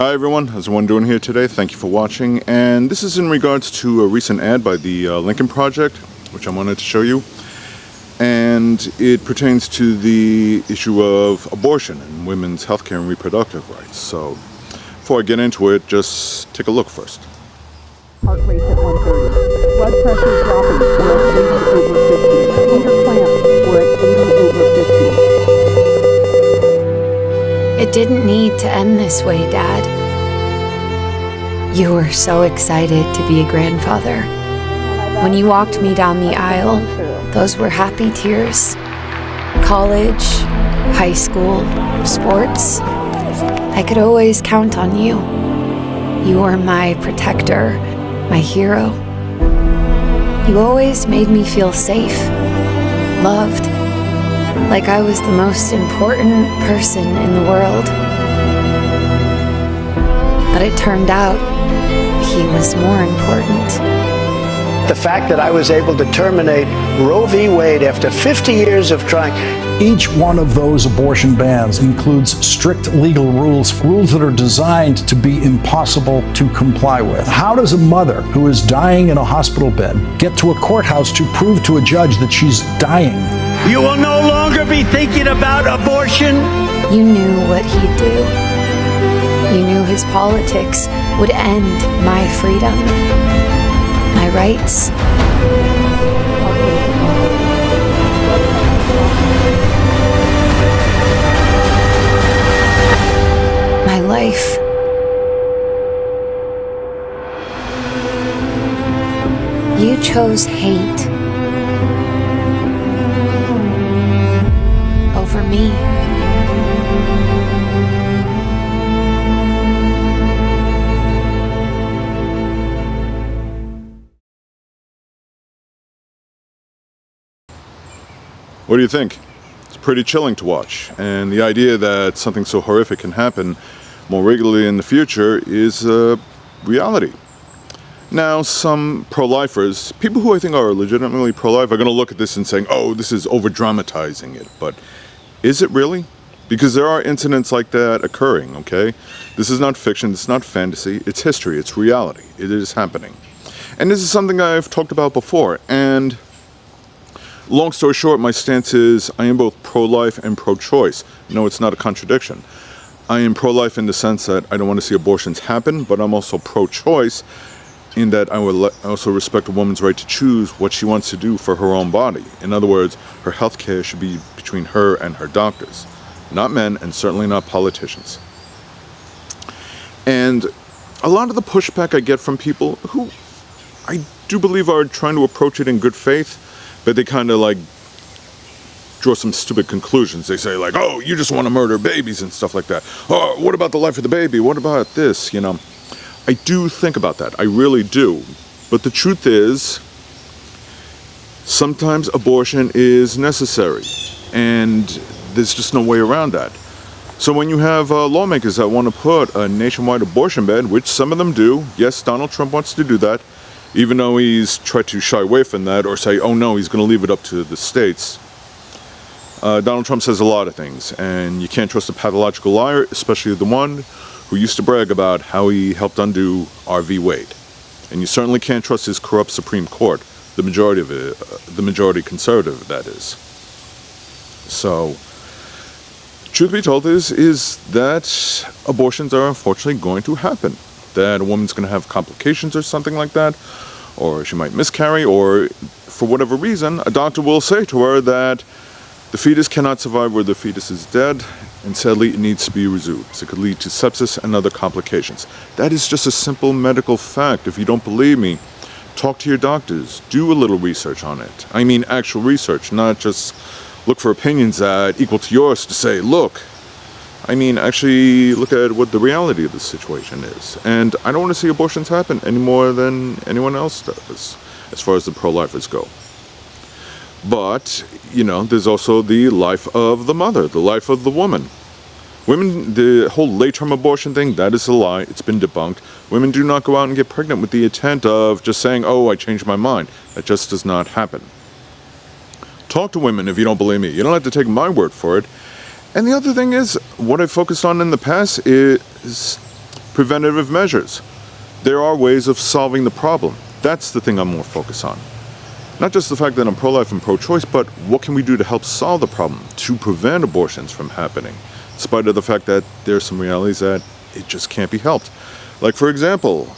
Hi everyone, how's everyone doing here today? Thank you for watching, and this is in regards to a recent ad by the Lincoln Project, which I wanted to show you, and it pertains to the issue of abortion and women's healthcare and reproductive rights. So before I get into it, just take a look first. Heart rate at 130. Blood pressure dropping. We're at 80/50. Finger clamp. We're at 80/50. It didn't need to end this way, Dad. You were so excited to be a grandfather. When you walked me down the aisle, those were happy tears. College, high school, sports. I could always count on you. You were my protector, my hero. You always made me feel safe, loved, like I was the most important person in the world. But it turned out he was more important. The fact that I was able to terminate Roe v. Wade after 50 years of trying. Each one of those abortion bans includes strict legal rules that are designed to be impossible to comply with. How does a mother who is dying in a hospital bed get to a courthouse to prove to a judge that she's dying? You will no longer be thinking about abortion. You knew what he'd do. You knew his politics would end my freedom, my rights. My life. You chose hate over me. What do you think? It's pretty chilling to watch, and the idea that something so horrific can happen more regularly in the future is a reality. Now, some pro-lifers, people who I think are legitimately pro-life, are going to look at this and saying, oh, this is over-dramatizing it. But is it really? Because there are incidents like that occurring, okay? This is not fiction, this is not fantasy, it's history, it's reality. It is happening. And this is something I've talked about before, and long story short, my stance is I am both pro-life and pro-choice. No, it's not a contradiction. I am pro-life in the sense that I don't want to see abortions happen, but I'm also pro-choice in that I will also respect a woman's right to choose what she wants to do for her own body. In other words, her health care should be between her and her doctors, not men, and certainly not politicians. And a lot of the pushback I get from people who I do believe are trying to approach it in good faith, but they kind of like draw some stupid conclusions. They say like, oh, you just want to murder babies and stuff like that. Oh, what about the life of the baby? What about this? You know, I do think about that. I really do. But the truth is, sometimes abortion is necessary, and there's just no way around that. So when you have lawmakers that want to put a nationwide abortion ban, which some of them do, yes, Donald Trump wants to do that, even though he's tried to shy away from that or say, oh no, he's going to leave it up to the states. Donald Trump says a lot of things, and you can't trust a pathological liar, especially the one who used to brag about how he helped undo Roe v. Wade. And you certainly can't trust his corrupt Supreme Court, the majority of it, the majority conservative, that is. So, truth be told is that abortions are unfortunately going to happen. That a woman's going to have complications or something like that, or she might miscarry, or for whatever reason, a doctor will say to her that the fetus cannot survive where the fetus is dead, and sadly it needs to be removed. So it could lead to sepsis and other complications. That is just a simple medical fact. If you don't believe me, talk to your doctors. Do a little research on it. I mean actual research, not just look for opinions that equal to yours to say, look, I mean, actually look at what the reality of the situation is. And I don't want to see abortions happen any more than anyone else does, as far as the pro-lifers go. But, you know, there's also the life of the mother, the life of the woman. Women, the whole late-term abortion thing, that is a lie. It's been debunked. Women do not go out and get pregnant with the intent of just saying, oh, I changed my mind. That just does not happen. Talk to women if you don't believe me. You don't have to take my word for it. And the other thing is, what I focused on in the past is preventative measures. There are ways of solving the problem. That's the thing I'm more focused on. Not just the fact that I'm pro-life and pro-choice, but what can we do to help solve the problem, to prevent abortions from happening, in spite of the fact that there's some realities that it just can't be helped. Like, for example,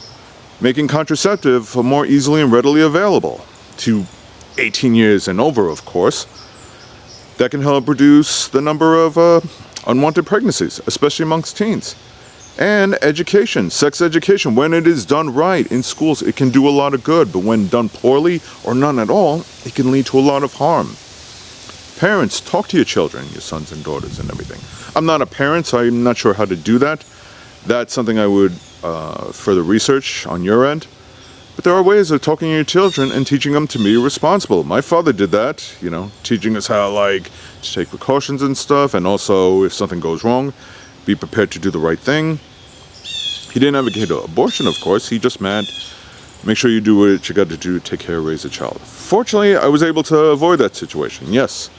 making contraceptive more easily and readily available to 18 years and over, of course. That can help reduce the number of unwanted pregnancies, especially amongst teens. And education, sex education, when it is done right in schools, it can do a lot of good, but when done poorly or none at all, it can lead to a lot of harm. Parents, talk to your children, your sons and daughters and everything. I'm not a parent, so I'm not sure how to do that. That's something I would further research on your end. But there are ways of talking to your children and teaching them to be responsible. My father did that, teaching us how, to take precautions and stuff, and also, if something goes wrong, be prepared to do the right thing. He didn't advocate abortion, of course. He just meant make sure you do what you got to do to take care of, raise a child. Fortunately, I was able to avoid that situation, yes.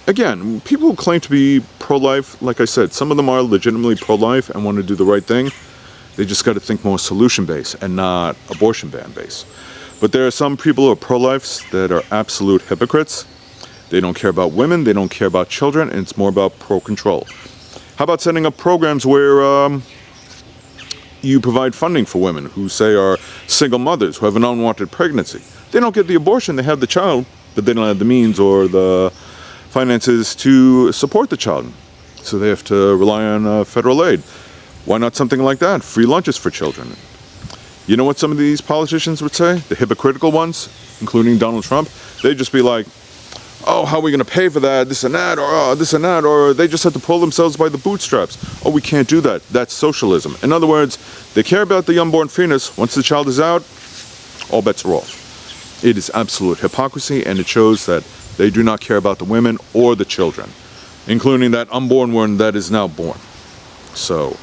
Again, people who claim to be pro-life, like I said, some of them are legitimately pro-life and want to do the right thing. They just got to think more solution-based and not abortion ban-based. But there are some people who are pro-lifes that are absolute hypocrites. They don't care about women, they don't care about children, and it's more about pro-control. How about setting up programs where you provide funding for women who, say, are single mothers who have an unwanted pregnancy? They don't get the abortion, they have the child, but they don't have the means or the finances to support the child. So they have to rely on federal aid. Why not something like that? Free lunches for children. You know what some of these politicians would say? The hypocritical ones, including Donald Trump? They'd just be like, oh, how are we going to pay for that, this and that, or this and that, or they just have to pull themselves by the bootstraps. Oh, we can't do that. That's socialism. In other words, they care about the unborn fetus. Once the child is out, all bets are off. It is absolute hypocrisy, and it shows that they do not care about the women or the children, including that unborn one that is now born. So,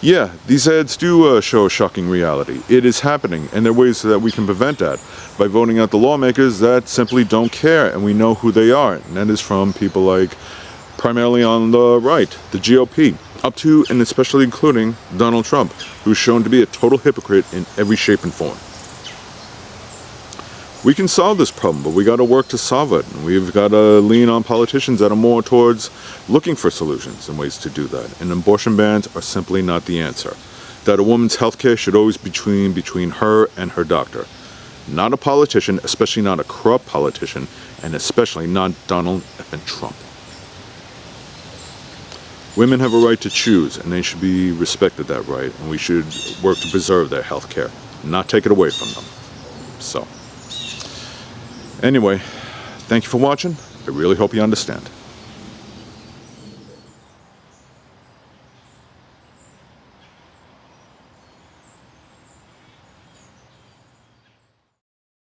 yeah, these ads do show a shocking reality. It is happening, and there are ways that we can prevent that by voting out the lawmakers that simply don't care, and we know who they are. And that is from people like, primarily on the right, the GOP, up to and especially including Donald Trump, who's shown to be a total hypocrite in every shape and form. We can solve this problem, but we got to work to solve it. And we've got to lean on politicians that are more towards looking for solutions and ways to do that. And abortion bans are simply not the answer. That a woman's health care should always be between her and her doctor. Not a politician, especially not a corrupt politician, and especially not Donald F. Trump. Women have a right to choose, and they should be respected that right, and we should work to preserve their health care, not take it away from them. So. Anyway, thank you for watching. I really hope you understand.